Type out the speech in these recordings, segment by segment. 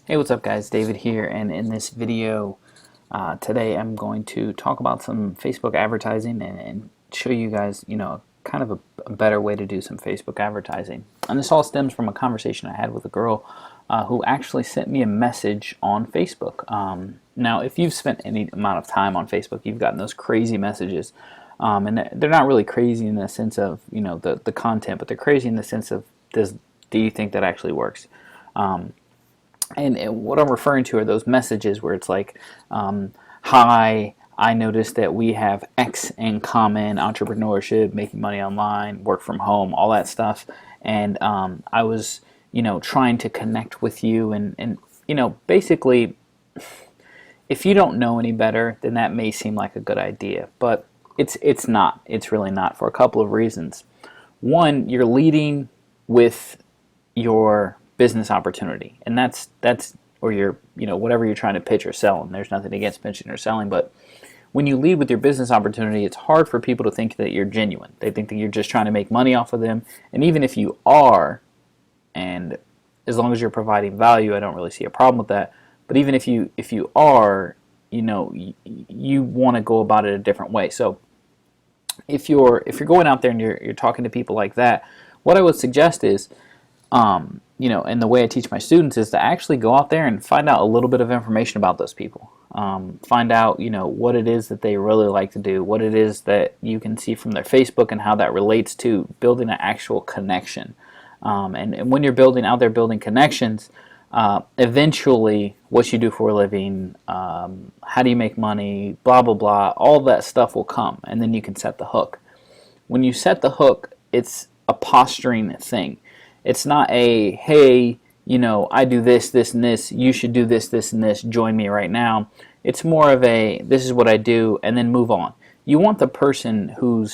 Hey, what's up guys? David here, and in this video today I'm going to talk about some Facebook advertising and show you guys, kind of a better way to do some Facebook advertising. And this all stems from a conversation I had with a girl who actually sent me a message on Facebook. Now, if you've spent any amount of time on Facebook, you've gotten those crazy messages. And they're not really crazy in the sense of, the content, but they're crazy in the sense of, do you think that actually works? And what I'm referring to are those messages where it's like, hi, I noticed that we have X in common: entrepreneurship, making money online, work from home, all that stuff. And I was, trying to connect with you. And basically, if you don't know any better, then that may seem like a good idea. But it's not. It's really not, for a couple of reasons. One, you're leading with your business opportunity, and that's or your whatever you're trying to pitch or sell. And there's nothing against pitching or selling, but when you lead with your business opportunity, it's hard for people to think that you're genuine. They think that you're just trying to make money off of them. And even if you are, and as long as you're providing value, I don't really see a problem with that. But even if you are, you want to go about it a different way. So if you're going out there and you're talking to people like that, what I would suggest is, and the way I teach my students is to actually go out there and find out a little bit of information about those people. Find out, what it is that they really like to do, what it is that you can see from their Facebook, and how that relates to building an actual connection. And when you're building connections, eventually what you do for a living, how do you make money, blah, blah, blah, all that stuff will come, and then you can set the hook. When you set the hook, it's a posturing thing. It's not a, hey, I do this, this, and this, you should do this, this, and this, join me right now. It's more of a, this is what I do, and then move on. You want the person who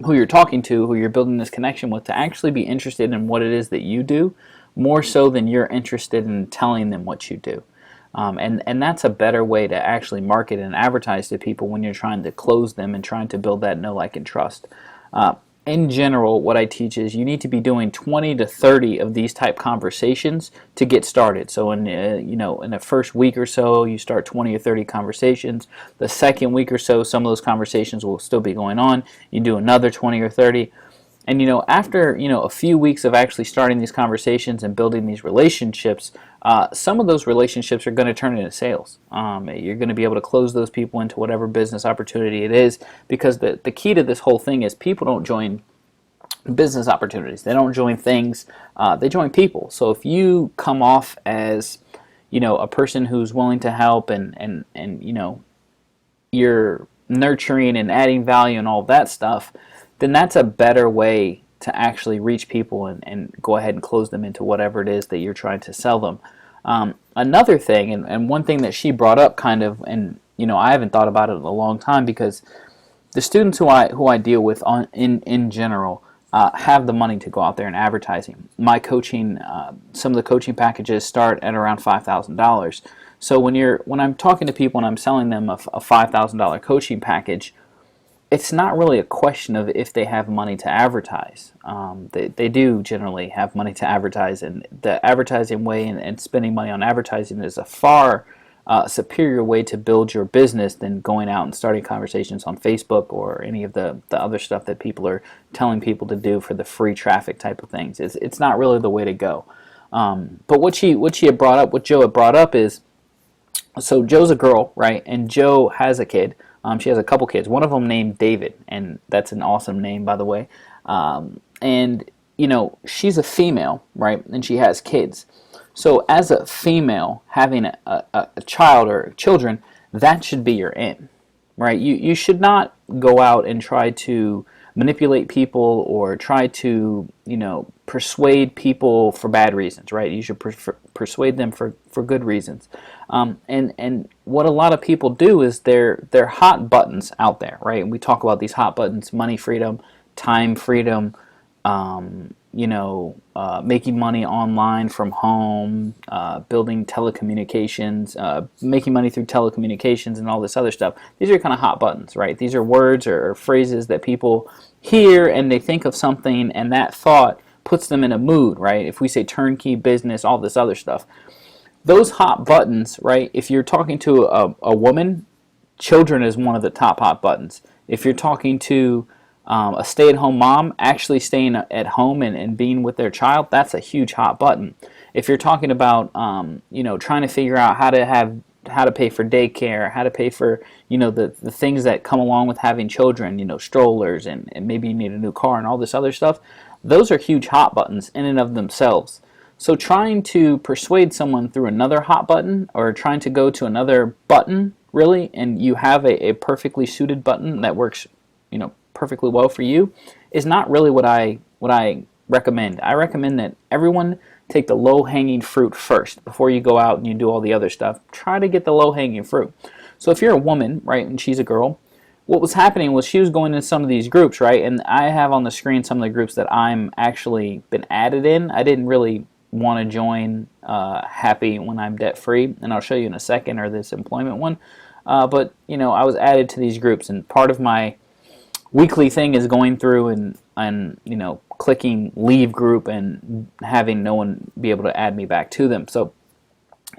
you're talking to, who you're building this connection with, to actually be interested in what it is that you do, more so than you're interested in telling them what you do. And that's a better way to actually market and advertise to people when you're trying to close them and trying to build that know, like, and trust. In general, what I teach is you need to be doing 20 to 30 of these type conversations to get started. So in the first week or so, you start 20 or 30 conversations. The second week or so, some of those conversations will still be going on. You do another 20 or 30. And after a few weeks of actually starting these conversations and building these relationships, some of those relationships are going to turn into sales. You're going to be able to close those people into whatever business opportunity it is, because the key to this whole thing is people don't join business opportunities. They don't join things. They join people. So if you come off as a person who's willing to help and you're nurturing and adding value and all of that stuff, then that's a better way to actually reach people and go ahead and close them into whatever it is that you're trying to sell them. Another thing, and one thing that she brought up kind of, and I haven't thought about it in a long time, because the students who I deal with in general have the money to go out there and advertising. My coaching, some of the coaching packages start at around $5,000. So when I'm talking to people and I'm selling them a $5,000 coaching package, it's not really a question of if they have money to advertise. They do generally have money to advertise, and the advertising way and spending money on advertising is a far superior way to build your business than going out and starting conversations on Facebook or any of the other stuff that people are telling people to do for the free traffic type of things. It's not really the way to go. But what Joe had brought up is, so Joe's a girl, right? And Joe has a kid. She has a couple kids. One of them named David, and that's an awesome name, by the way. And she's a female, right? And she has kids. So as a female, having a child or children, that should be your end, right? You should not go out and try to manipulate people or try to persuade people for bad reasons, right? You should persuade them for good reasons. And what a lot of people do is they're hot buttons out there, right? And we talk about these hot buttons: money freedom, time freedom, making money online from home, building telecommunications, making money through telecommunications, and all this other stuff. These are kind of hot buttons, right? These are words or phrases that people hear and they think of something, and that thought puts them in a mood, right? If we say turnkey business, all this other stuff. those hot buttons, right? If you're talking to a woman, children is one of the top hot buttons. If you're talking to a stay-at-home mom, actually staying at home and being with their child, that's a huge hot button. If you're talking about trying to figure out how to pay for daycare, how to pay for the things that come along with having children, strollers, and maybe you need a new car and all this other stuff, those are huge hot buttons in and of themselves. So trying to persuade someone through another hot button, or trying to go to another button, really, and you have a perfectly suited button that works perfectly well for you, is not really what I recommend. I recommend that everyone take the low-hanging fruit first before you go out and you do all the other stuff. Try to get the low-hanging fruit. So if you're a woman, right, and she's a girl, what was happening was she was going into some of these groups, right, and I have on the screen some of the groups that I'm actually been added in. I didn't really want to join Happy When I'm Debt Free, and I'll show you in a second, or this employment one. But I was added to these groups, and part of my weekly thing is going through and clicking leave group and having no one be able to add me back to them. So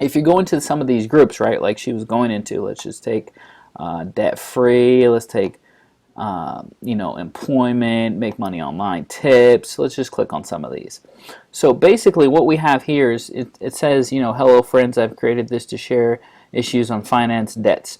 if you go into some of these groups, right, like she was going into, let's just take debt free, let's take employment, make money online tips. Let's just click on some of these. So basically what we have here is it says, hello friends, I've created this to share issues on finance debts.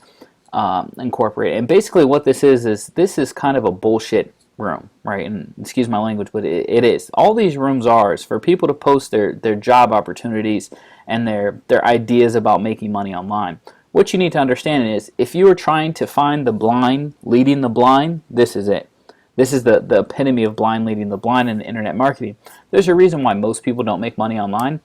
Incorporated. And basically what this is kind of a bullshit room, right? And excuse my language, but it is. All these rooms are is for people to post their job opportunities and their ideas about making money online. What you need to understand is, if you are trying to find the blind leading the blind, this is it. This is the epitome of blind leading the blind in internet marketing. There's a reason why most people don't make money online.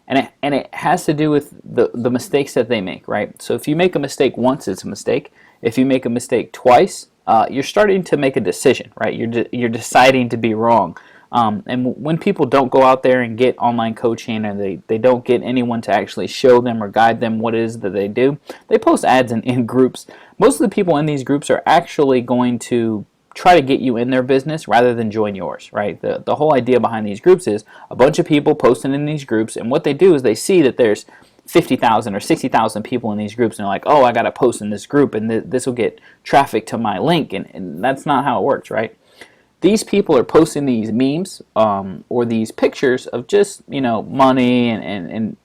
And it has to do with the mistakes that they make, right? So if you make a mistake once, it's a mistake. If you make a mistake twice, you're starting to make a decision, right? You're deciding to be wrong. And when people don't go out there and get online coaching, and they don't get anyone to actually show them or guide them what it is that they do, they post ads in groups. Most of the people in these groups are actually going to try to get you in their business rather than join yours, right? The whole idea behind these groups is a bunch of people posting in these groups, and what they do is they see that there's 50,000 or 60,000 people in these groups, and they're like, oh, I got to post in this group, and this will get traffic to my link, and that's not how it works, right? These people are posting these memes or these pictures of just, money and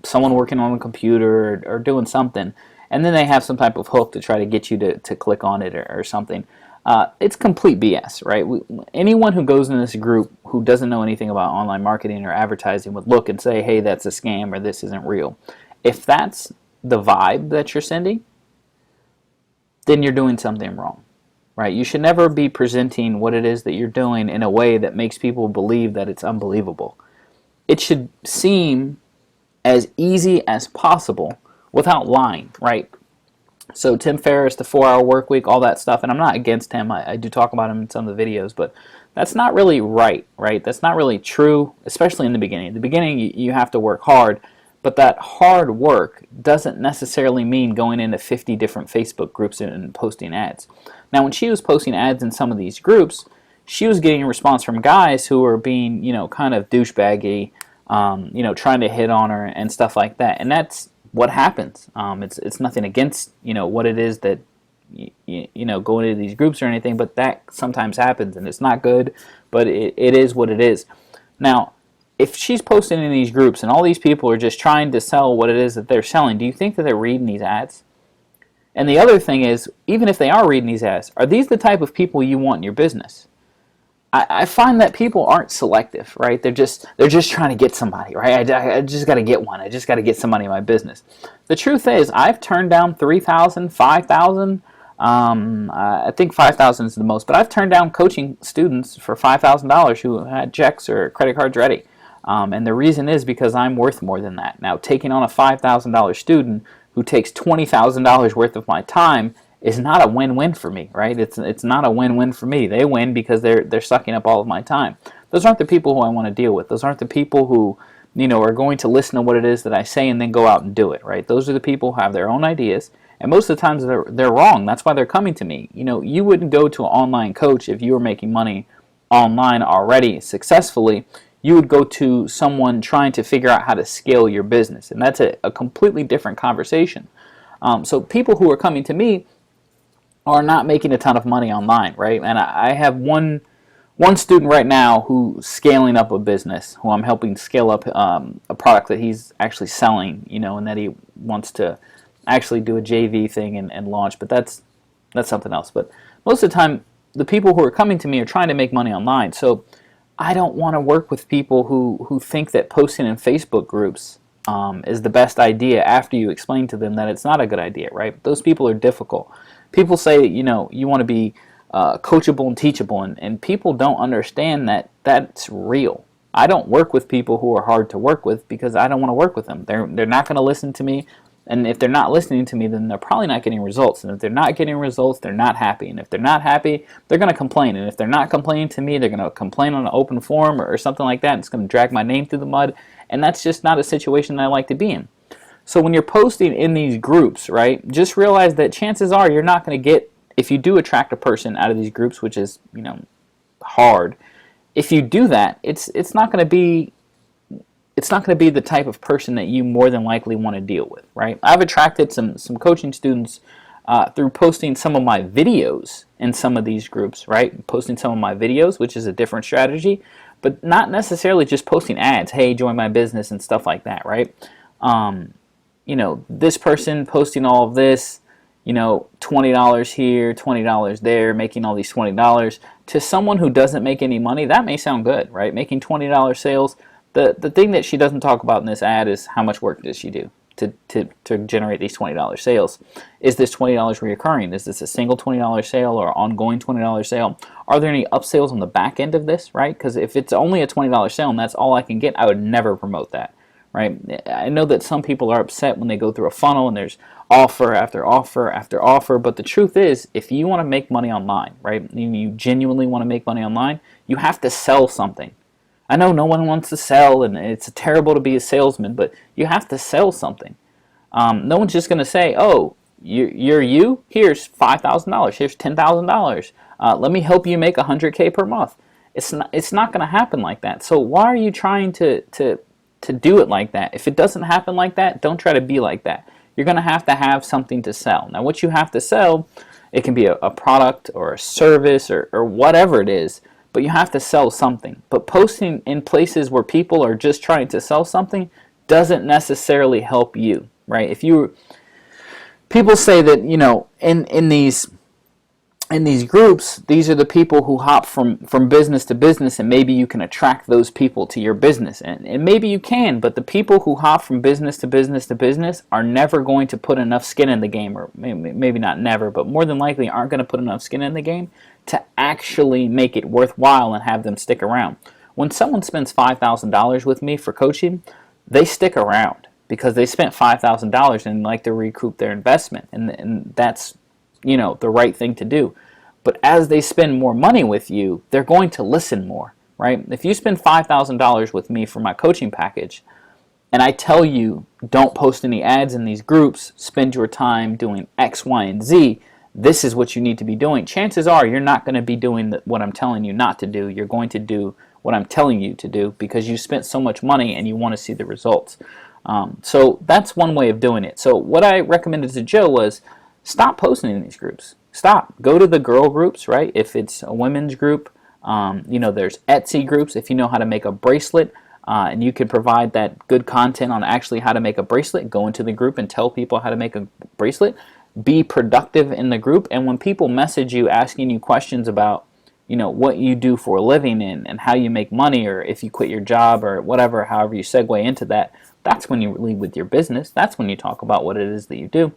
someone working on a computer or doing something, and then they have some type of hook to try to get you to click on it or something. It's complete BS, right? Anyone who goes in this group who doesn't know anything about online marketing or advertising would look and say, hey, that's a scam, or this isn't real. If that's the vibe that you're sending, then you're doing something wrong, right? You should never be presenting what it is that you're doing in a way that makes people believe that it's unbelievable. It should seem as easy as possible without lying, right? So Tim Ferriss, the 4-Hour Workweek, all that stuff, and I'm not against him. I do talk about him in some of the videos, but that's not really right? That's not really true, especially in the beginning. In the beginning, you have to work hard, but that hard work doesn't necessarily mean going into 50 different Facebook groups and posting ads. Now, when she was posting ads in some of these groups, she was getting a response from guys who were being, kind of douchebaggy, trying to hit on her and stuff like that, and that's what happens. It's nothing against what it is that going into these groups or anything, but that sometimes happens, and it's not good, but it is what it is. Now, if she's posting in these groups and all these people are just trying to sell what it is that they're selling, do you think that they're reading these ads? And the other thing is, even if they are reading these ads, are these the type of people you want in your business? I find that people aren't selective, right? They're just trying to get somebody, right? I just got to get one. I just got to get somebody in my business. The truth is, I've turned down 3,000, 5,000. I think 5,000 is the most, but I've turned down coaching students for $5,000 who had checks or credit cards ready. And the reason is because I'm worth more than that. Now, taking on a $5,000 student who takes $20,000 worth of my time is not a win-win for me, right? It's not a win-win for me. They win because they're sucking up all of my time. Those aren't the people who I want to deal with. Those aren't the people who, are going to listen to what it is that I say and then go out and do it, right? Those are the people who have their own ideas, and most of the times they're wrong. That's why they're coming to me. You wouldn't go to an online coach if you were making money online already successfully. you would go to someone trying to figure out how to scale your business, and that's a completely different conversation. So people who are coming to me are not making a ton of money online, right? And I have one student right now who's scaling up a business, who I'm helping scale up a product that he's actually selling, and that he wants to actually do a JV thing and launch, but that's something else. But most of the time, the people who are coming to me are trying to make money online. So I don't want to work with people who think that posting in Facebook groups is the best idea after you explain to them that it's not a good idea, right? Those people are difficult. People say, you want to be coachable and teachable, and people don't understand that that's real. I don't work with people who are hard to work with because I don't want to work with them. They're not going to listen to me, and if they're not listening to me, then they're probably not getting results. And if they're not getting results, they're not happy. And if they're not happy, they're going to complain. And if they're not complaining to me, they're going to complain on an open forum or something like that. And it's going to drag my name through the mud, and that's just not a situation that I like to be in. So when you're posting in these groups, right, just realize that chances are you're not going to get, if you do attract a person out of these groups, which is, hard, if you do that, it's not going to be the type of person that you more than likely want to deal with, right? I've attracted some coaching students through posting some of my videos in some of these groups, right? Posting some of my videos, which is a different strategy, but not necessarily just posting ads, hey, join my business and stuff like that, right? This person posting all of this, $20 here, $20 there, making all these $20. To someone who doesn't make any money, that may sound good, right? Making $20 sales. The thing that she doesn't talk about in this ad is how much work does she do to generate these $20 sales. Is this $20 recurring? Is this a single $20 sale or ongoing $20 sale? Are there any upsales on the back end of this, right? Because if it's only a $20 sale and that's all I can get, I would never promote that, right? I know that some people are upset when they go through a funnel and there's offer after offer after offer, but the truth is, if you want to make money online, right, you genuinely want to make money online, you have to sell something. I know no one wants to sell, and it's terrible to be a salesman, but you have to sell something. No one's just going to say, oh, you're you? Here's $5,000. Here's $10,000. Let me help you make $100K per month. It's not going to happen like that. So why are you trying to do it like that? If it doesn't happen like that, don't try to be like that. You're going to have something to sell. Now, what you have to sell, it can be a product or a service or whatever it is, but you have to sell something. But posting in places where people are just trying to sell something doesn't necessarily help you, right? People say that, in these groups, these are the people who hop from business to business, and maybe you can attract those people to your business. And maybe you can, but the people who hop from business to business to business are never going to put enough skin in the game, or maybe not never, but more than likely aren't going to put enough skin in the game to actually make it worthwhile and have them stick around. When someone spends $5,000 with me for coaching, they stick around because they spent $5,000 and like to recoup their investment, and that's the right thing to do. But as they spend more money with you, they're going to listen more, right? If you spend $5,000 with me for my coaching package, and I tell you don't post any ads in these groups, spend your time doing X, Y, and Z, this is what you need to be doing. Chances are you're not going to be doing what I'm telling you not to do. You're going to do what I'm telling you to do because you spent so much money and you want to see the results. So that's one way of doing it. So what I recommended to Joe was stop posting in these groups. Stop. Go to the girl groups, right? If it's a women's group, there's Etsy groups. If you know how to make a bracelet and you can provide that good content on actually how to make a bracelet, go into the group and tell people how to make a bracelet. Be productive in the group. And when people message you asking you questions about, what you do for a living and how you make money, or if you quit your job or whatever, however you segue into that, that's when you lead with your business. That's when you talk about what it is that you do.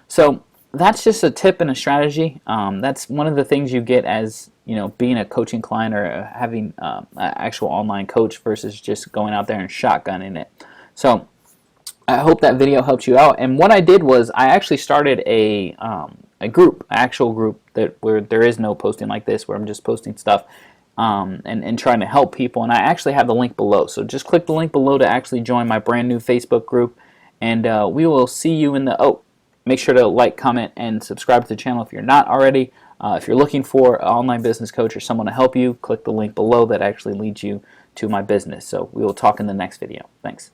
So that's just a tip and a strategy. That's one of the things you get as being a coaching client or having an actual online coach versus just going out there and shotgunning it. So I hope that video helped you out. And what I did was I actually started a group, an actual group where there is no posting like this, where I'm just posting stuff and trying to help people. And I actually have the link below. So just click the link below to actually join my brand new Facebook group. And we will see you in the... Make sure to like, comment, and subscribe to the channel if you're not already. If you're looking for an online business coach or someone to help you, click the link below that actually leads you to my business. So we will talk in the next video. Thanks.